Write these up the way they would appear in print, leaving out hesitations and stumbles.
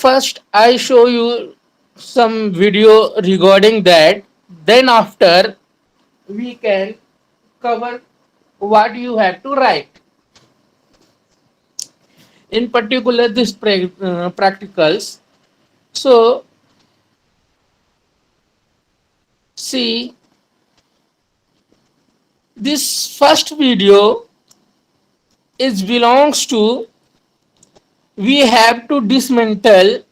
First, I show you some video regarding that. Then after, we can cover what you have to write. In particular, this practicals. So, see, this first video is belongs to, we have to dismantle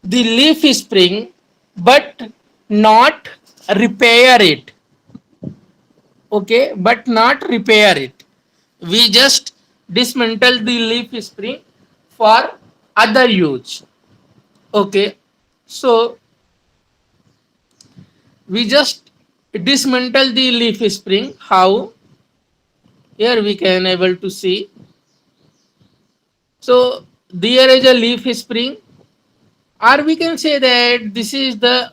the leaf spring but not repair it. Okay, but not repair it. We just dismantle the leaf spring for other use. Okay, so we just dismantle the leaf spring. How? Here we can able to see. So there is a leaf spring, or we can say that this is the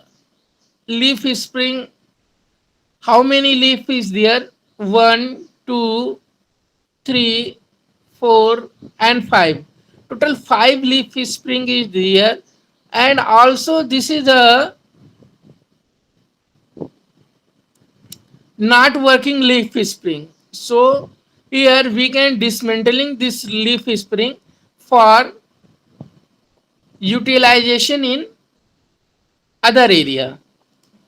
leaf spring. How many leaf is there? One, two, three, four, and five. Total five leaf spring is there, and also this is a not working leaf spring. So here we can dismantling this leaf spring for utilization in other area.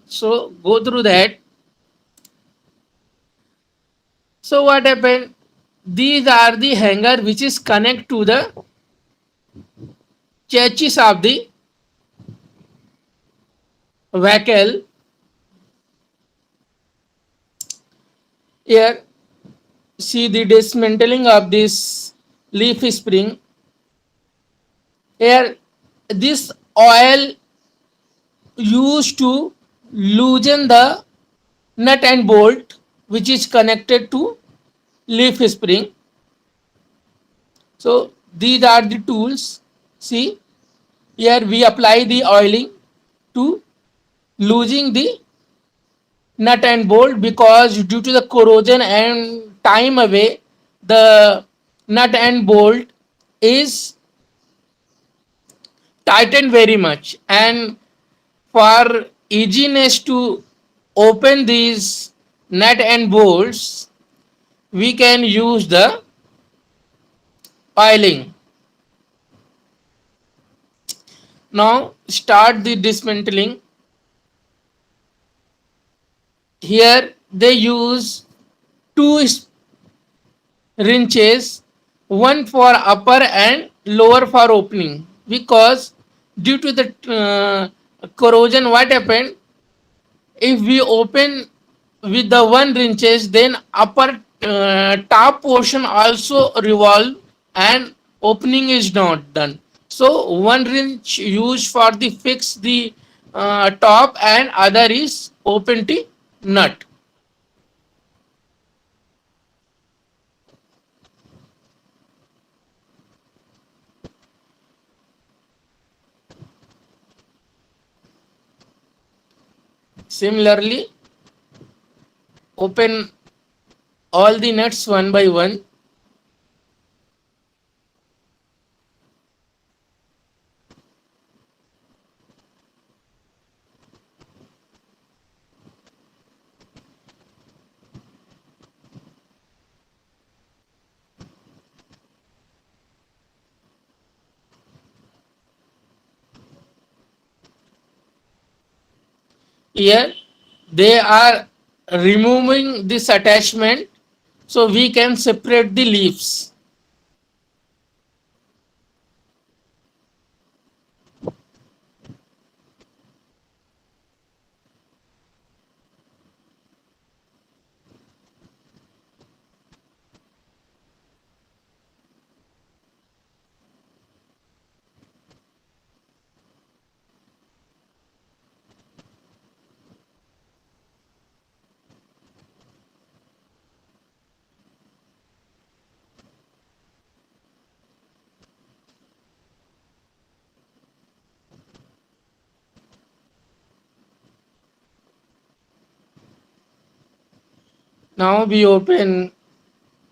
So go through that. So what happened? These are the hanger which is connect to the chassis of the vehicle. Here see the dismantling of this leaf spring. Here this oil used to loosen the nut and bolt which is connected to leaf spring. So these are the tools. See, here we apply the oiling to losing the nut and bolt, because due to the corrosion and time away, the nut and bolt is tightened very much, and for easiness to open these nut and bolts, we can use the oiling. Now start the dismantling. Here they use two wrenches, one for upper and lower for opening, because due to the corrosion, what happened, if we open with the one wrenches, then upper top portion also revolve and opening is not done. So one wrench used for the fix the top, and other is open the nut. Similarly, open all the nuts one by one. Here they are removing this attachment, so we can separate the leaves. Now we open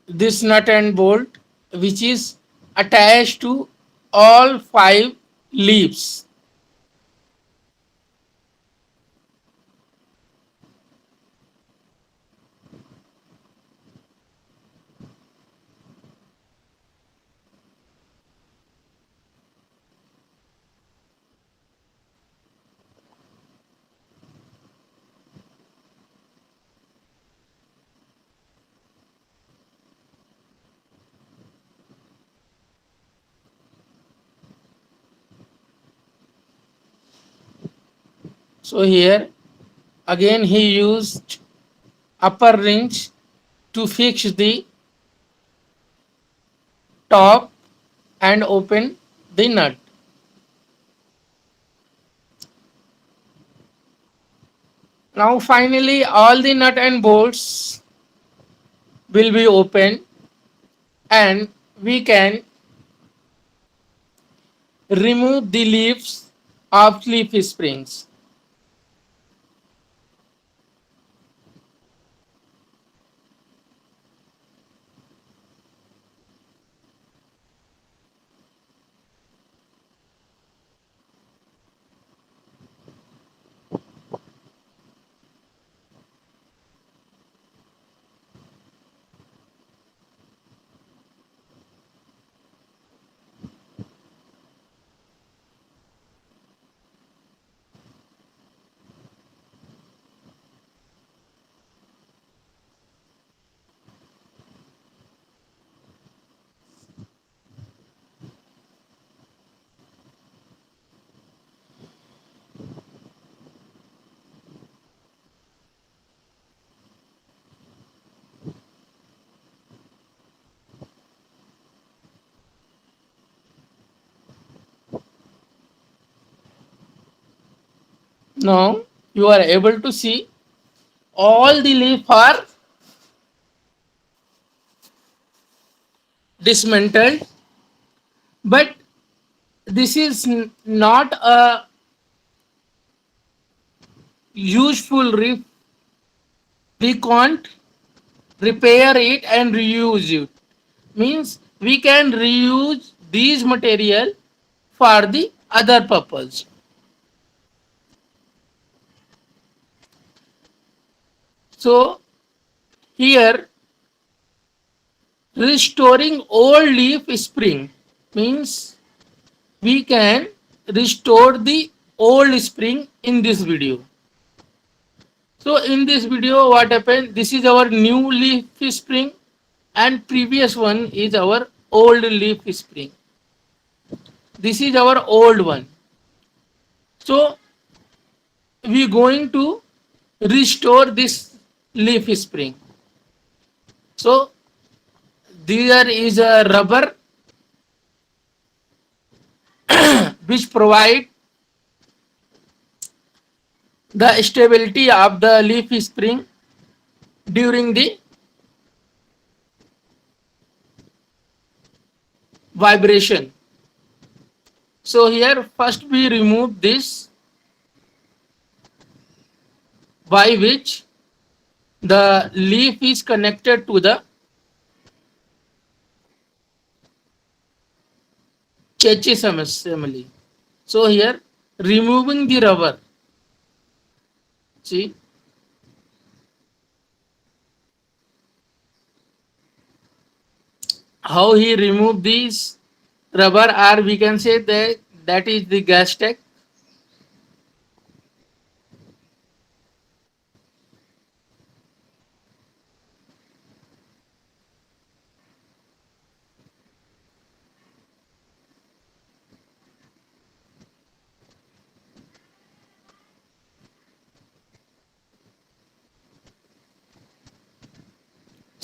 this nut and bolt which is attached to all five leaves. So here again he used upper wrench to fix the top and open the nut. Now finally all the nut and bolts will be open and we can remove the leaves of leaf springs. Now you are able to see all the leaf are dismantled, but this is not a useful leaf. We can't repair it and reuse it. Means we can reuse these material for the other purpose. So here restoring old leaf spring means we can restore the old spring in this video. So in this video what happened, this is our new leaf spring and previous one is our old leaf spring. This is our old one. So we going to restore this leaf spring. So there is a rubber which provide the stability of the leaf spring during the vibration. So here first we remove this, by which the leaf is connected to the chassis assembly. So here removing the rubber, see how he removed these rubber, or we can say that is the gas tank.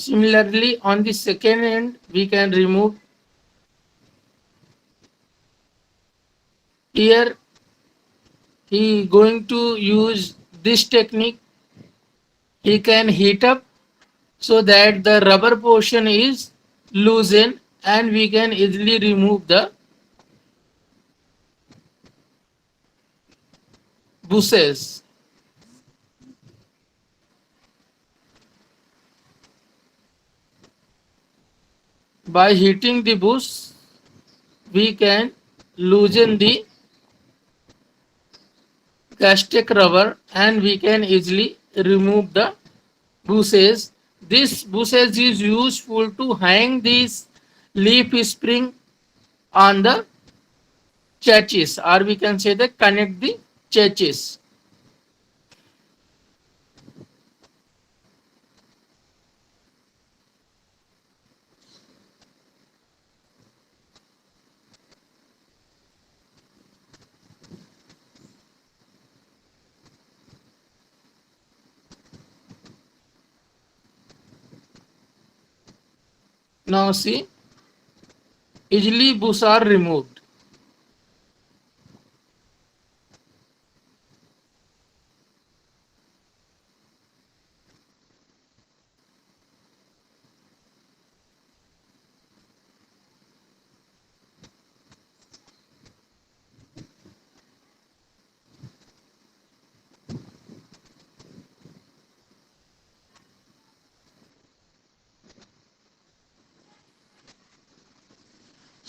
Similarly on the second end we can remove. Here he going to use this technique. He can heat up so that the rubber portion is loosened and we can easily remove the bushes. By heating the bush we can loosen the caustic rubber, and we can easily remove the bushes. This bushes is useful to hang this leaf spring on the churches, or we can say that connect the churches. Now see, easily bush are removed.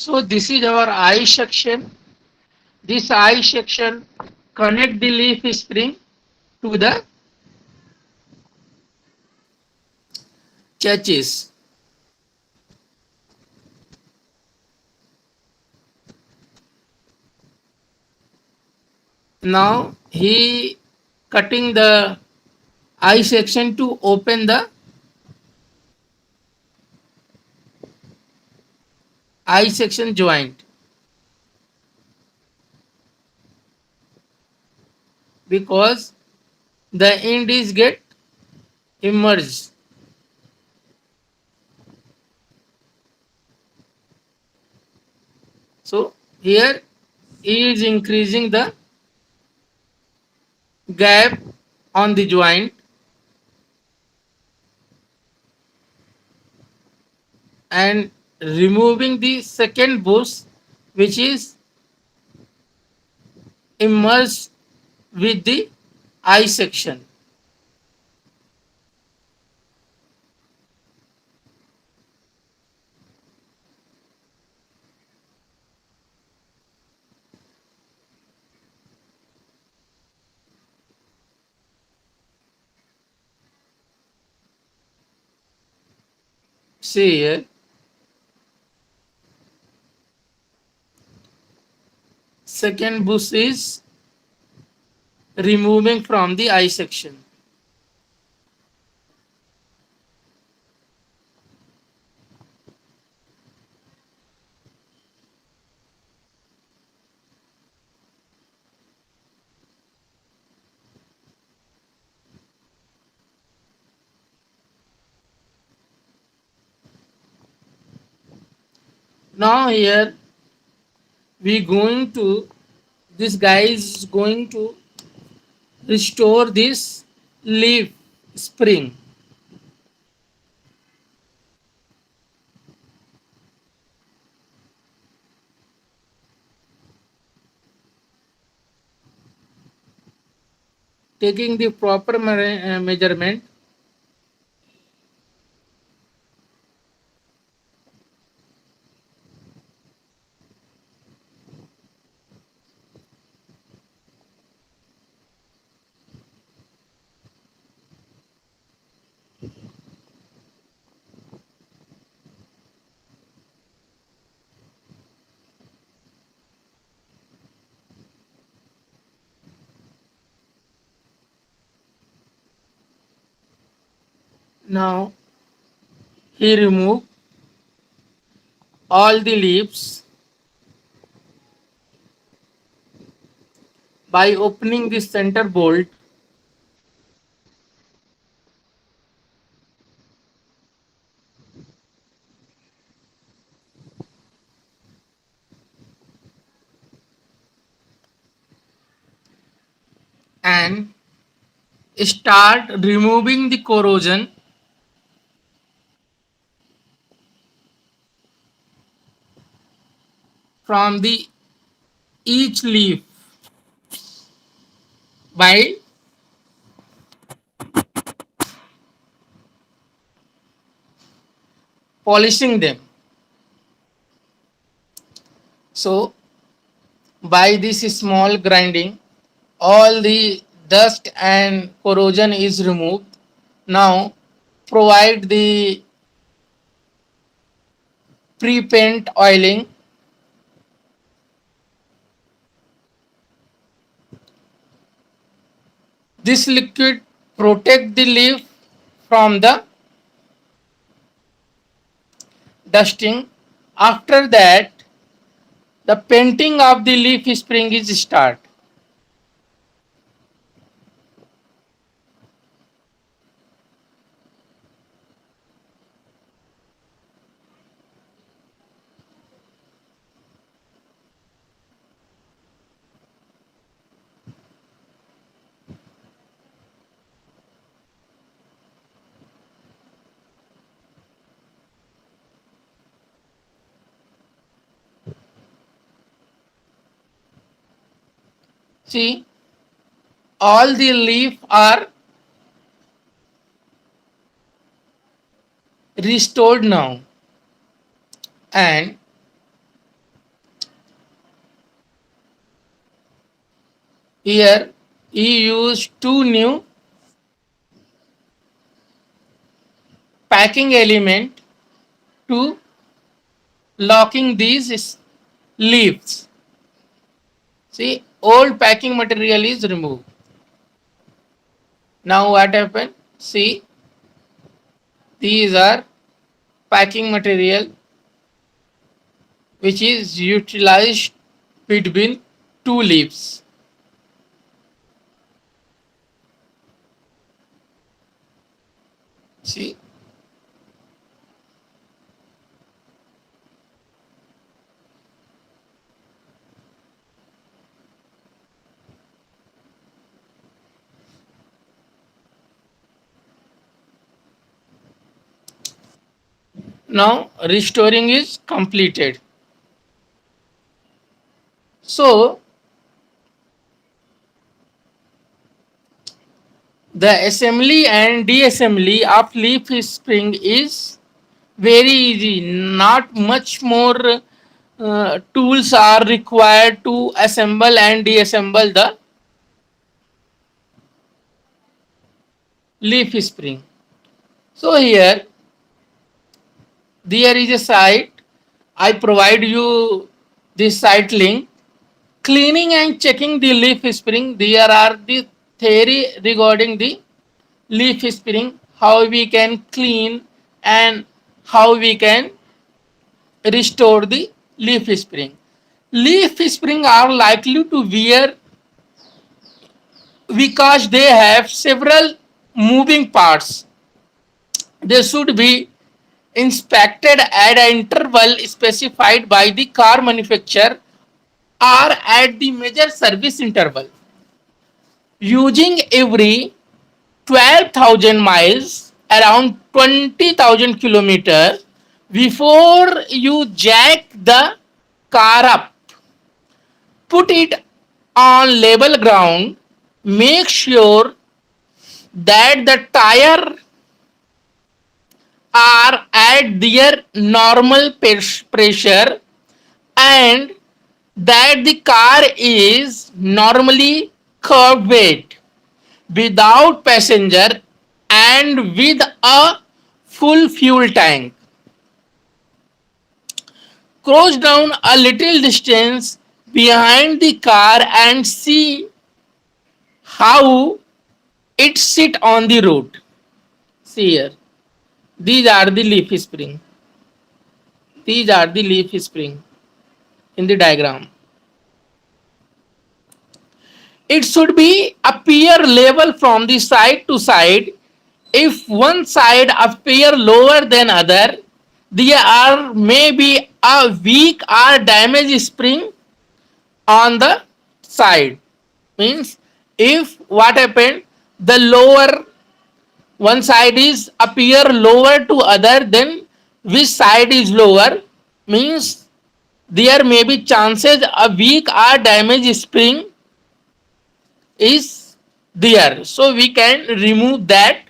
So this is our eye section. This eye section connect the leaf spring to the churches. Now he cutting the eye section to open the eye section joint, because the end is get immersed. So here he is increasing the gap on the joint and removing the second bush which is immersed with the eye section. See here, second bush is removing from the eye section. Now here we going to, this guy is going to restore this leaf spring. Taking the proper measurement. Now he remove all the leaves by opening the center bolt and start removing the corrosion from the each leaf by polishing them. So by this small grinding all the dust and corrosion is removed. Now provide the pre-paint oiling. This liquid protect the leaf from the dusting. After that, the painting of the leaf spring is start. See, all the leaf are restored now, and here he used two new packing element to locking these leaves. See, old packing material is removed. Now what happened? See, these are packing material which is utilized between two leaves. See, now restoring is completed. So the assembly and deassembly of leaf spring is very easy. Not much more tools are required to assemble and deassemble the leaf spring. So here there is a site. I provide you this site link. Cleaning and checking the leaf spring. There are the theory regarding the leaf spring, how we can clean and how we can restore the leaf spring. Leaf spring are likely to wear because they have several moving parts. They should be inspected at an interval specified by the car manufacturer or at the major service interval. Using every 12,000 miles, around 20,000 kilometers, before you jack the car up, put it on level ground, make sure that the tire are at their normal pressure and that the car is normally curved weight without passenger and with a full fuel tank. Cruise down a little distance behind the car and see how it sit on the road. See here. These are the leaf spring. These are the leaf spring in the diagram. It should be appear level from the side to side. If one side appear lower than other, there are maybe a weak or damaged spring on the side. Means if what happened, the lower one side is appear lower to other, then which side is lower, means there may be chances a weak or damaged spring is there, so we can remove that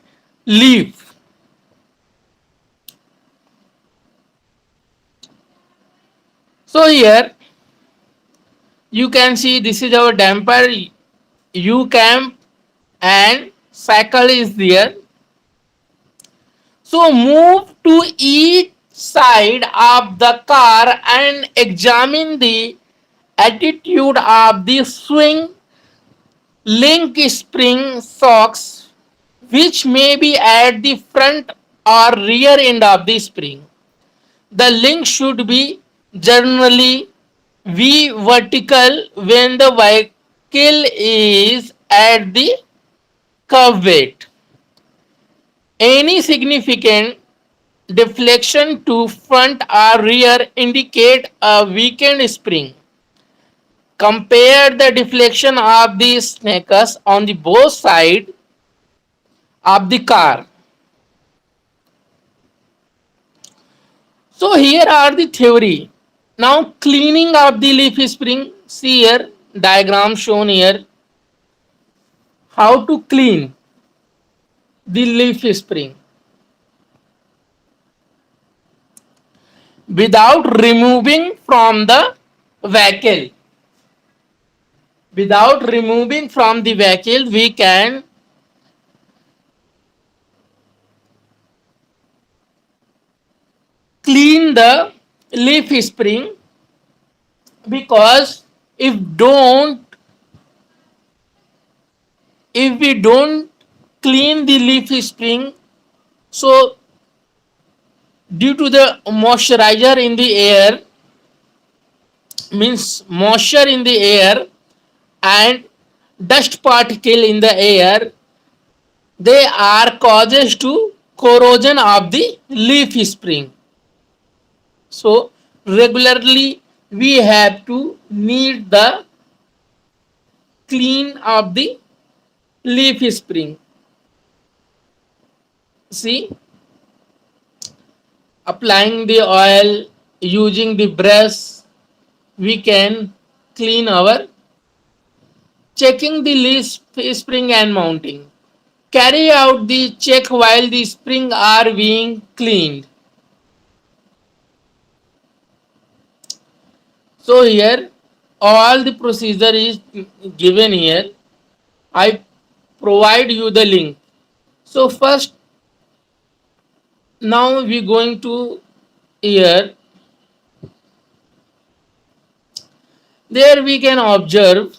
leaf. So here you can see this is our damper. U camp and cycle is there. So move to each side of the car and examine the attitude of the swing link spring shocks, which may be at the front or rear end of the spring. The link should be generally V vertical when the vehicle is at the curve weight. Any significant deflection to front or rear indicate a weakened spring. Compare the deflection of the snakes on the both sides of the car. So here are the theory. Now cleaning of the leaf spring. See here diagram shown here. How to clean the leaf spring without removing from the vehicle. Without removing from the vehicle, we can clean the leaf spring, because don't if we don't clean the leaf spring, so due to the moisturizer in the air, means moisture in the air and dust particle in the air, they are causes to corrosion of the leaf spring. So regularly we have to need the clean of the leaf spring. See, applying the oil, using the brush, we can clean our, checking the leaf spring and mounting. Carry out the check while the spring are being cleaned. So here all the procedure is given here. I provide you the link. So first, now we going to here. There we can observe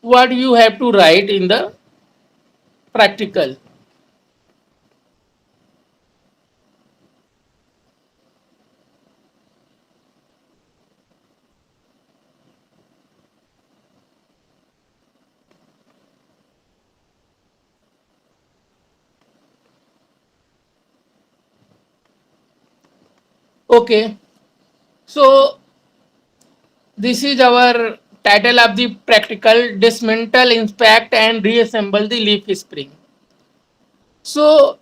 what you have to write in the practical. Okay, so this is our title of the practical: dismantle, inspect, and reassemble the leaf spring. So,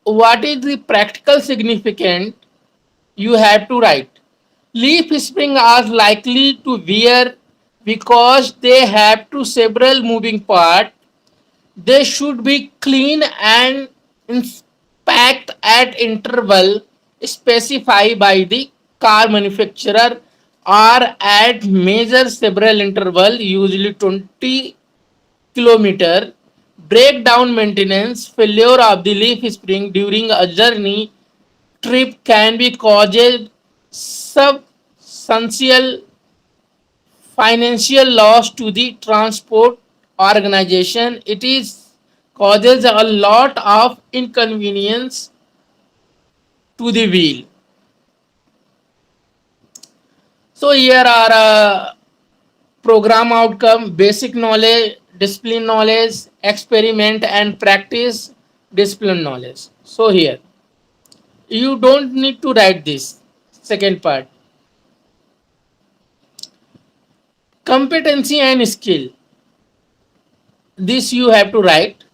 what is the practical significance? You have to write. Leaf spring are likely to wear because they have to several moving parts. They should be clean and inspect at interval specified by the car manufacturer, or at major several interval, usually 20 kilometer. Breakdown maintenance, failure of the leaf spring during a journey trip can be caused substantial financial loss to the transport organization. It is causes a lot of inconvenience to the wheel. So here are program outcome: basic knowledge, discipline knowledge, experiment and practice, discipline knowledge. So here you don't need to write this second part. Competency and skill, this you have to write.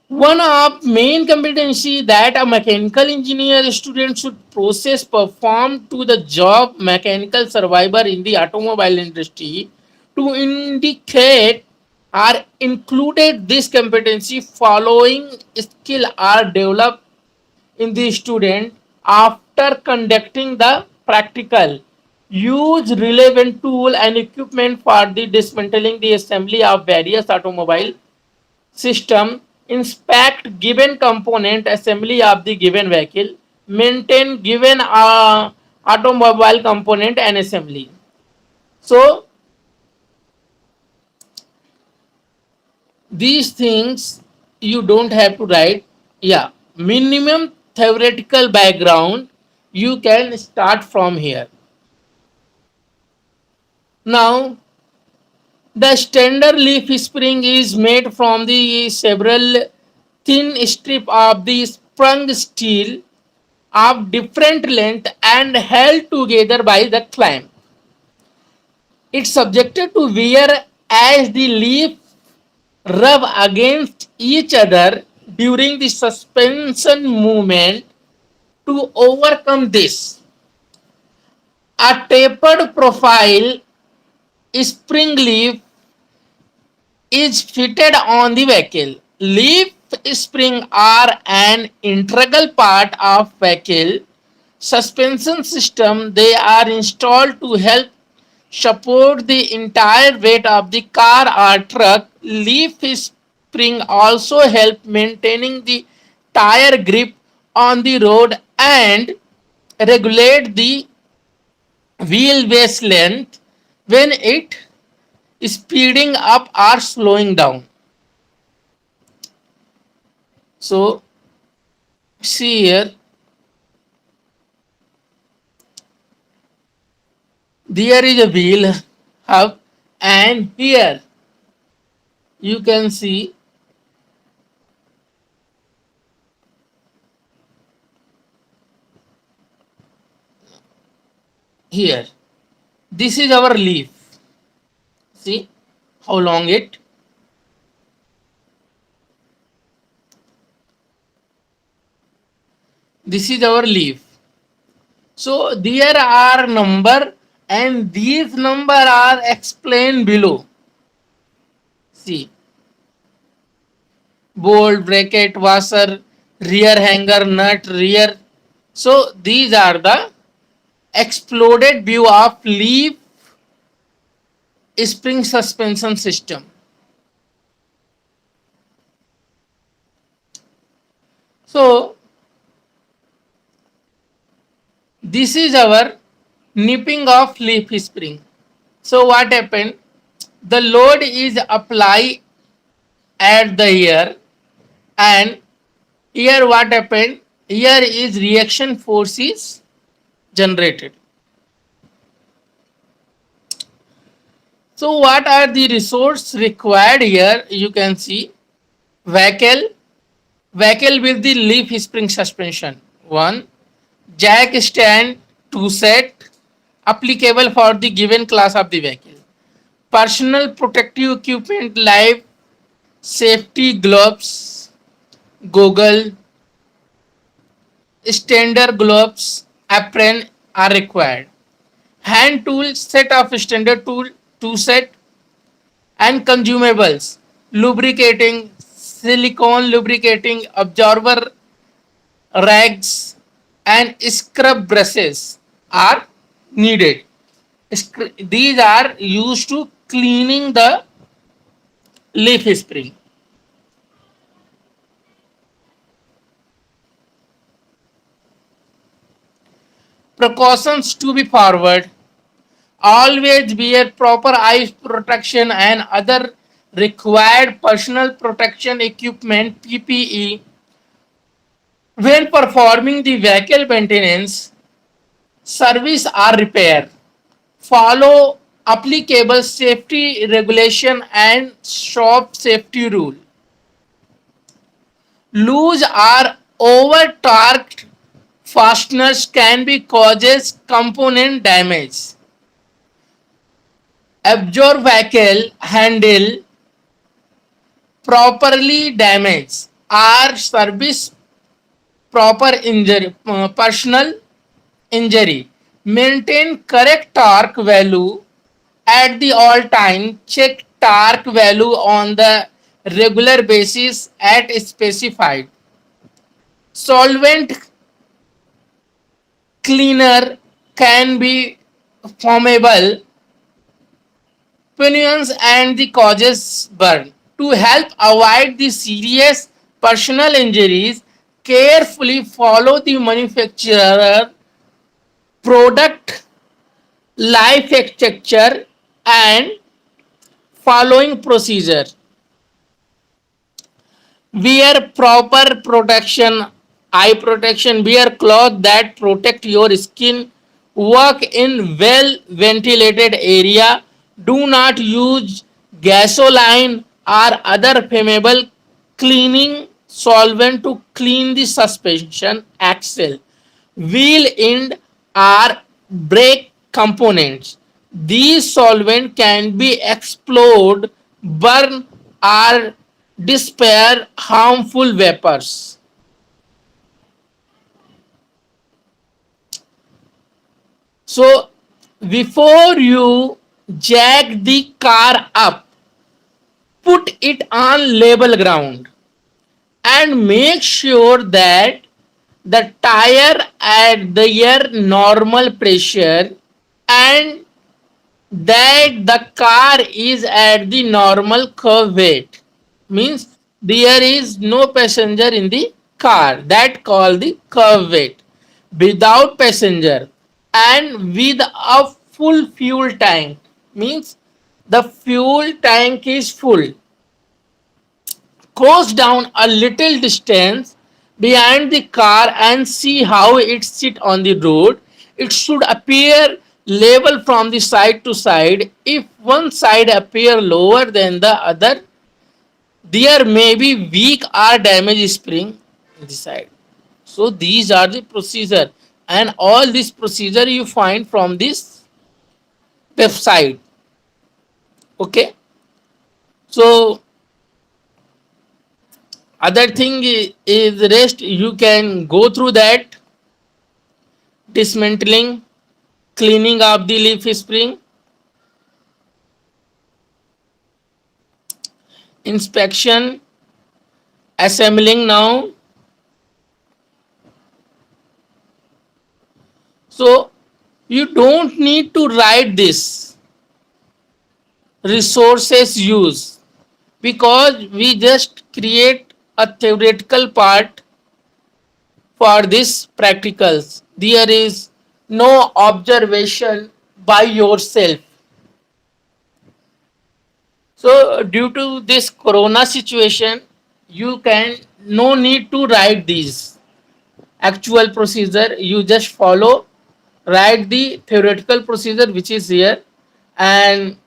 One of main competency that a mechanical engineer student should process perform to the job mechanical survivor in the automobile industry to indicate are included. This competency following skill are developed in the student after conducting the practical. use relevant tool and equipment for the dismantling the assembly of various automobile system, inspect given component assembly of the given vehicle, maintain given automobile component and assembly. So these things you don't have to write. Yeah, minimum theoretical background you can start from here. Now the standard leaf spring is made from the several thin strip of the sprung steel of different length and held together by the clamp. It's subjected to wear as the leaf rub against each other during the suspension movement. To overcome this, a tapered profile spring leaf is fitted on the vehicle. Leaf spring are an integral part of vehicle suspension system. They are installed to help support the entire weight of the car or truck. Leaf spring also help maintaining the tire grip on the road and regulate the wheelbase length when it is speeding up or slowing down. So see here, there is a wheel hub, and here you can see here. This is our leaf. See how long it. This is our leaf. So there are number, and these number are explained below. See, bolt, bracket, washer, rear hanger, nut, rear. So these are the exploded view of leaf spring suspension system. So this is our nipping of leaf spring. So what happened? The load is applied at the ear, and here what happened? Here is reaction force is generated. So what are the resources required here? You can see vehicle, vehicle with the leaf spring suspension. One, jack stand, two set, applicable for the given class of the vehicle. Personal protective equipment, life safety gloves, goggle, standard gloves, apron are required. Hand tool, set of standard tool, two set, and consumables, lubricating, silicone lubricating, absorber rags, and scrub brushes are needed. These are used to cleaning the leaf spring. Precautions to be forward: always wear proper eye protection and other required personal protection equipment PPE when performing the vehicle maintenance, service or repair. Follow applicable safety regulation and shop safety rule. Loose or over torqued fasteners can be causes component damage. Absorb vehicle handle properly damaged or service proper injury, personal injury. Maintain correct torque value at the all time. Check torque value on the regular basis at specified. Solvent cleaner can be flammable opinions and the causes burn. To help avoid the serious personal injuries, carefully follow the manufacturer product life structure and following procedure. Wear proper protection, eye protection, wear cloth that protect your skin, work in well ventilated area, do not use gasoline or other flammable cleaning solvent to clean the suspension axle, wheel end or brake components. These solvent can be explode, burn or disperse harmful vapors. So before you jack the car up, put it on level ground and make sure that the tire at their normal pressure and that the car is at the normal curve weight, means there is no passenger in the car, that called the curve weight, without passenger and with a full fuel tank, means the fuel tank is full, goes down a little distance behind the car and see how it sit on the road. It should appear level from the side to side. If one side appear lower than the other, there may be weak or damaged spring in the side. So these are the procedure, and all this procedure you find from this website. Okay, so other thing is rest, you can go through that, dismantling, cleaning up the leaf spring, inspection, assembling now. So you don't need to write this resources use, because we just create a theoretical part for this practicals. There is no observation by yourself. So due to this corona situation, you can no need to write these actual procedure. You just follow, write the theoretical procedure which is here, and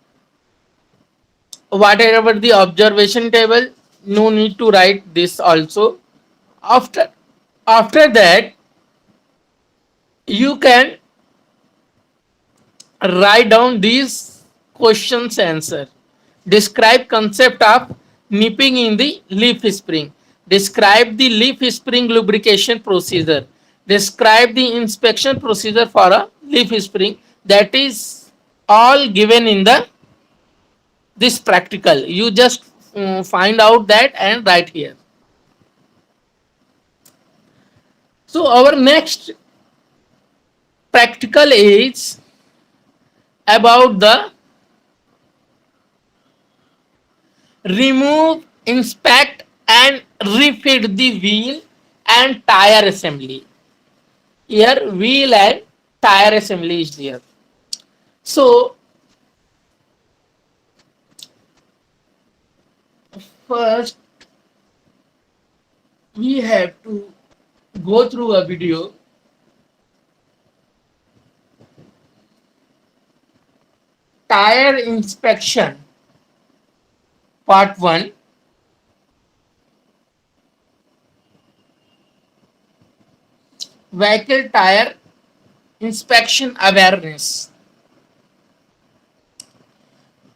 whatever the observation table, no need to write this also. After that, you can write down these questions answer. Describe concept of nipping in the leaf spring. Describe the leaf spring lubrication procedure. Describe the inspection procedure for a leaf spring. That is all given in the this practical. You just find out that and write here. So our next practical is about the remove, inspect and refit the wheel and tire assembly. Here wheel and tire assembly is there. So first we have to go through a video. Tire inspection part 1. Vehicle tire inspection awareness.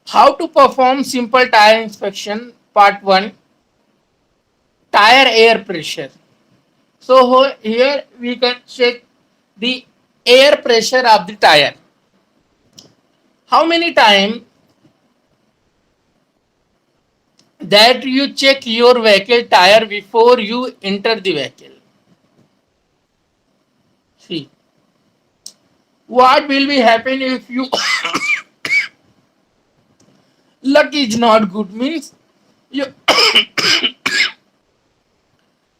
How to perform simple tire inspection part 1. Tire air pressure. So here we can check the air pressure of the tire. How many times that you check your vehicle tire before you enter the vehicle? See, What will be happen if you luck is not good? Means your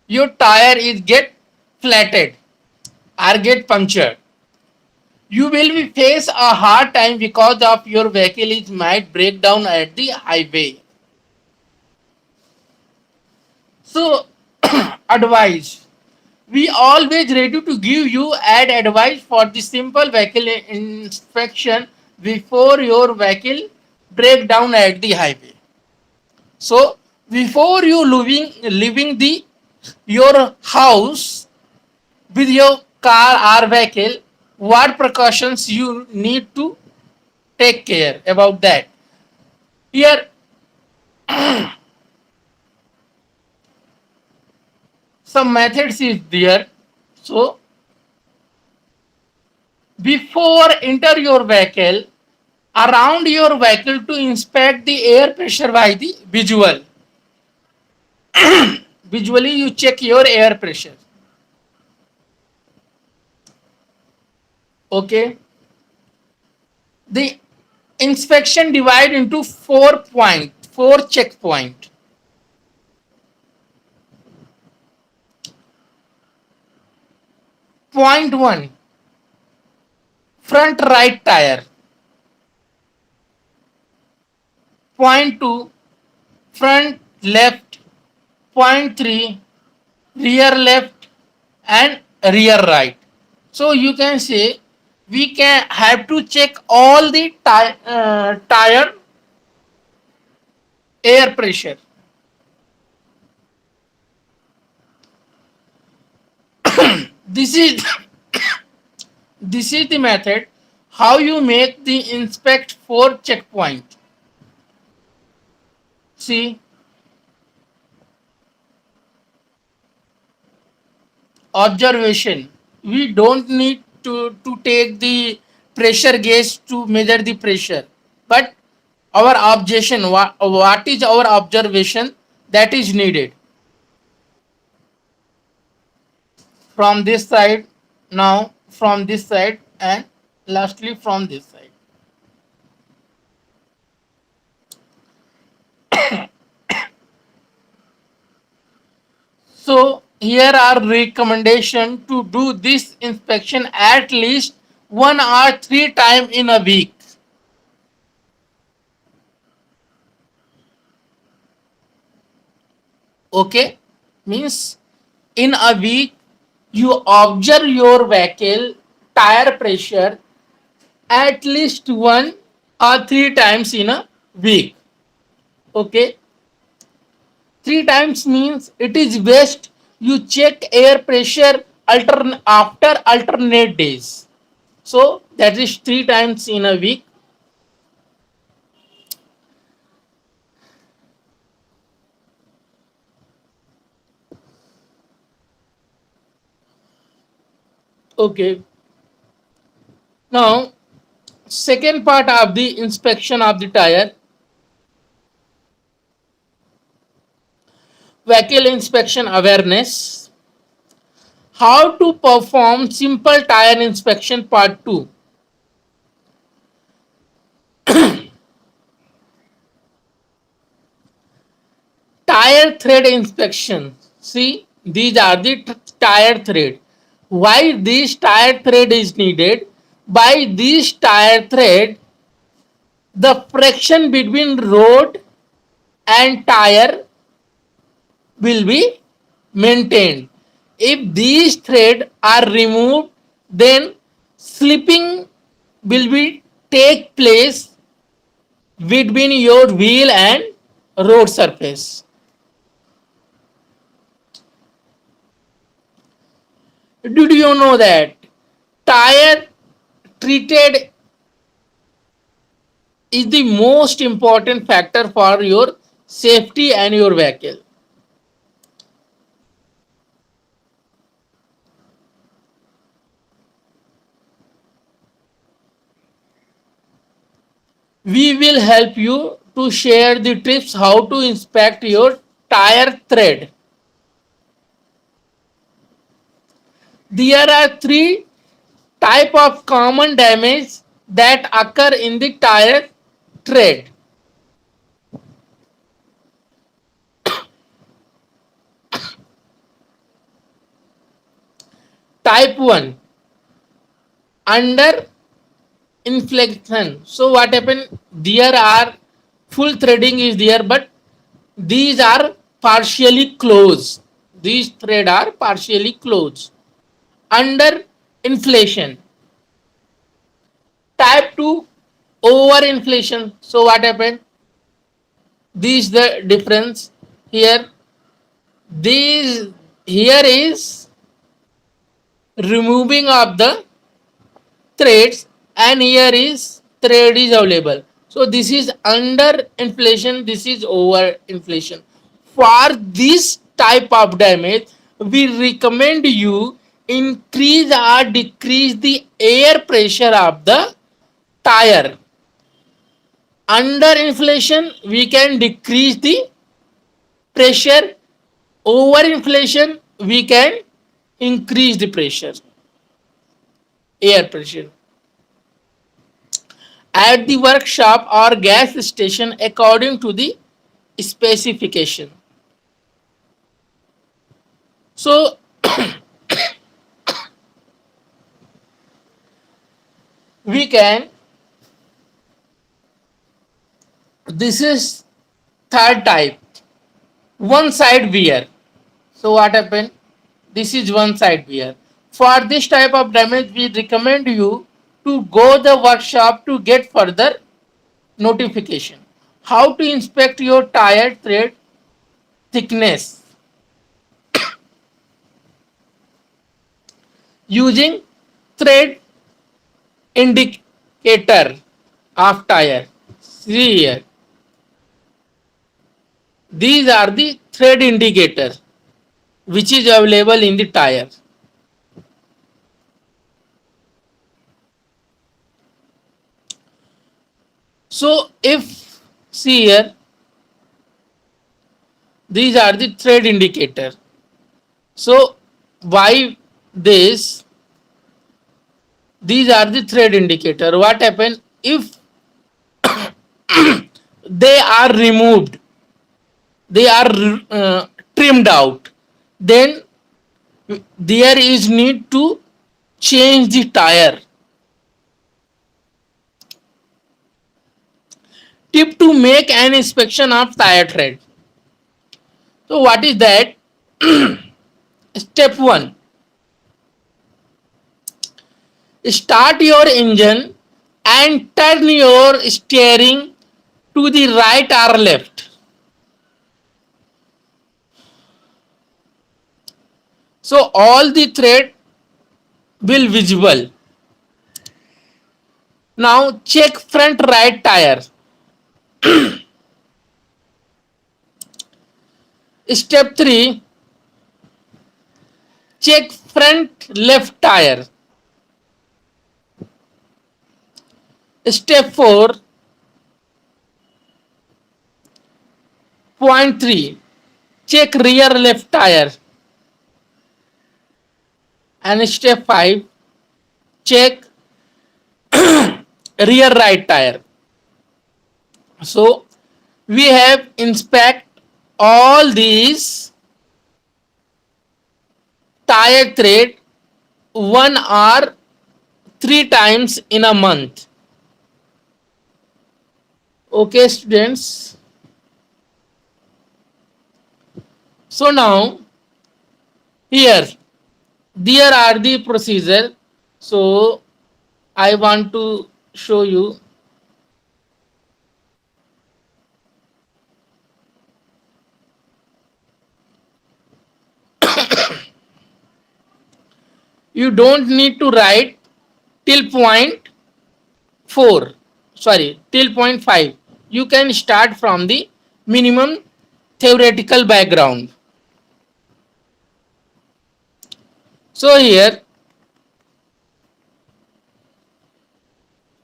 your tire is get flattened or get punctured. You will be face a hard time because of your vehicle is might break down at the highway. So advice. We always ready to give you add advice for the simple vehicle inspection before your vehicle break down at the highway. So before you leaving the your house with your car or vehicle, what precautions you need to take care about that. Here some methods is there. So before enter your vehicle, around your vehicle to inspect the air pressure by the visual. Visually you check your air pressure. Okay. The inspection divide into 4 checkpoint. Point 1, front right tire. Point 2, front left. Point 3, rear left and rear right. So you can say we can have to check all the tire air pressure. This is this is the method how you make the inspect 4 checkpoint. See, observation. We don't need to take the pressure gauge to measure the pressure, but our observation, what is our observation that is needed from this side, now from this side, and lastly from this side. So here are recommendation to do this inspection at least 1 or 3 times in a week. Okay, means in a week you observe your vehicle tire pressure at least 1 or 3 times in a week. Okay, 3 times means it is best you check air pressure after alternate days. So that is 3 times in a week. Okay, now second part of the inspection of the tire, vehicle inspection awareness. How to perform simple tire inspection part 2. Tire thread inspection. See, these are the tire thread. Why this tire thread is needed? By this tire thread, the friction between road and tire will be maintained. If these threads are removed, then slipping will be take place between your wheel and road surface. Did you know that tire treated is the most important factor for your safety and your vehicle? We will help you to share the tips how to inspect your tire thread. There are 3 Type of common damage that occur in the tire tread. Type 1, under inflection. So what happened? There are full threading is there, but these are partially closed. These thread are partially closed. Under inflation. Type 2, over inflation. So what happened? This is the difference here. These here is removing of the threads, and here is thread is available. So this is under inflation, this is over inflation. For this type of damage, we recommend you increase or decrease the air pressure of the tire. Under inflation, we can decrease the pressure. Over inflation, we can increase the pressure, air pressure. At the workshop or gas station according to the specification. So we can, this is third type, one side wear. So what happened? This is one side wear. For this type of damage, we recommend you to go the workshop to get further notification. How to inspect your tire thread thickness? Using thread indicator of tire. See here. These are the thread indicator which is available in the tire. So if, see here, these are the thread indicator. So why this? These are the thread indicator. What happen if they are removed, they are trimmed out, then there is need to change the tire. Tip to make an inspection of tire tread. So what is that? Step 1, start your engine and turn your steering to the right or left. So all the thread will visible. Now check front right tire. Step 3, check front left tire. Step 4, point 3, check rear left tire. And step 5, check rear right tire. So we have inspect all these tire thread 1 or 3 times in a month. Okay, students. So now here there are the procedure. So I want to show you. You don't need to write till point 4, sorry, till point 5. You can start from the minimum theoretical background. So here,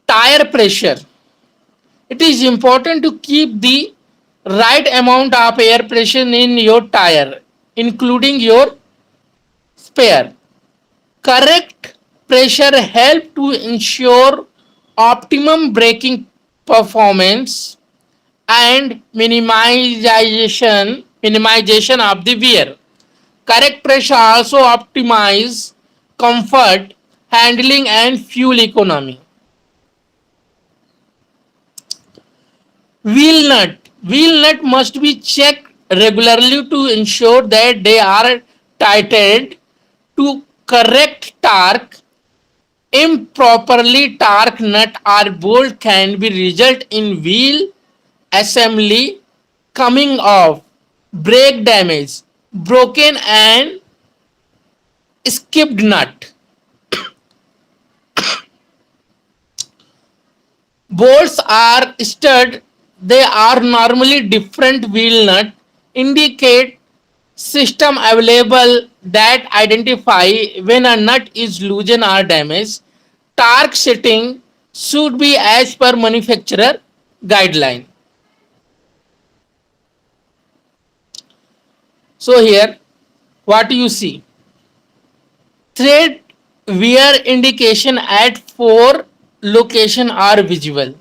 tire pressure. It is important to keep the right amount of air pressure in your tire, including your spare. Correct pressure help to ensure optimum braking performance and minimization of the wear. Correct pressure also optimize comfort, handling and fuel economy. Wheel nut. Wheel nut must be checked regularly to ensure that they are tightened to correct torque. Improperly torque nut or bolt can be result in wheel assembly coming off, brake damage, broken and skipped nut. Bolts are stud. They are normally different wheel nut indicate system available that identify when a nut is loosened or damaged. Torque setting should be as per manufacturer guideline. So here what you see, thread wear indication at 4 location are visible.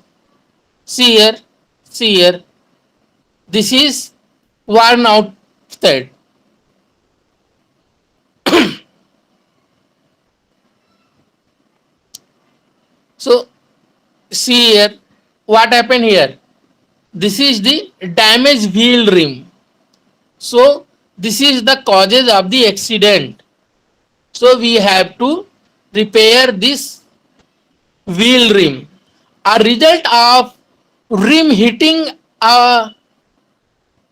See here, see here. This is worn out thread. So see here what happened here. This is the damaged wheel rim. So this is the causes of the accident. So we have to repair this wheel rim. A result of rim hitting a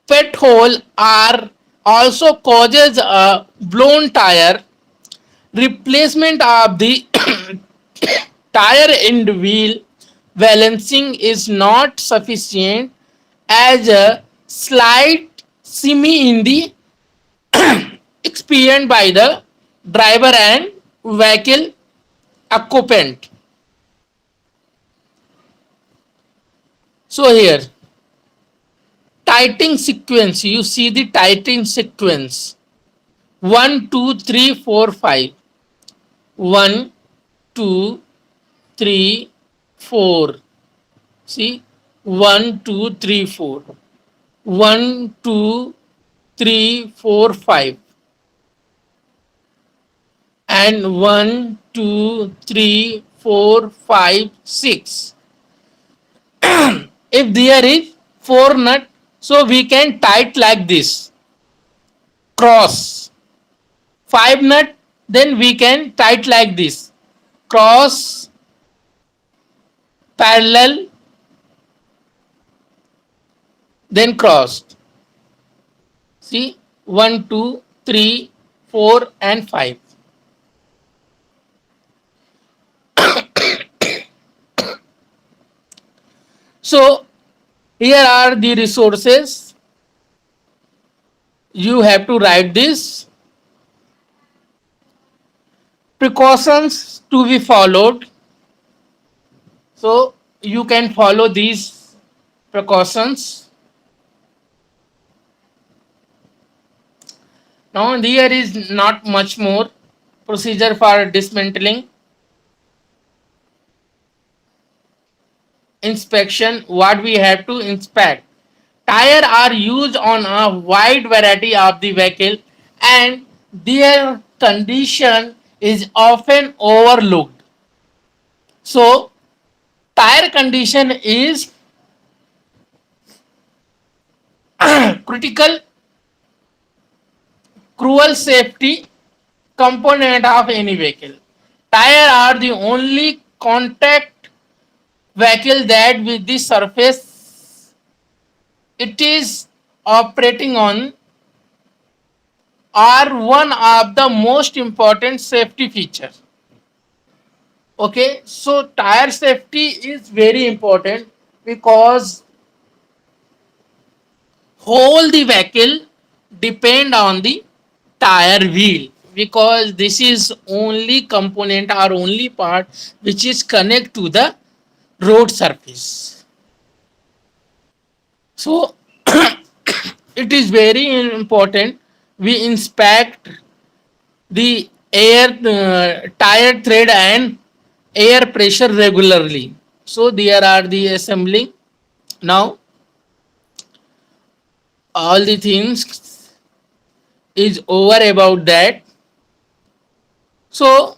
pet hole are also causes a blown tire. Replacement of the tire end wheel balancing is not sufficient as a slight shimmy in the experienced by the driver and vehicle occupant. So here tightening sequence, you see the tightening sequence 1 2 3 4 5, 1 2 3 4, see 1 2 3 4, 1 2 3 4 5 and 1 2 3 4 5 6. If there is 4 nut, so we can tight like this, cross. 5 nut, then we can tight like this, cross, parallel, then crossed. See 1 2 3 4 and 5. So here are the resources. You have to write this. Precautions to be followed. So you can follow these precautions. Now there is not much more. Procedure for dismantling. Inspection, what we have to inspect. Tire are used on a wide variety of the vehicle and their condition is often overlooked. So tire condition is critical cruel safety component of any vehicle. Tire are the only contact vehicle that with the surface it is operating on are one of the most important safety features. Okay, so tire safety is very important because whole the vehicle depend on the tire wheel, because this is only component or only part which is connect to the road surface. So it is very important we inspect the air tire thread and air pressure regularly. So there are the assembling. Now all the things is over about that. So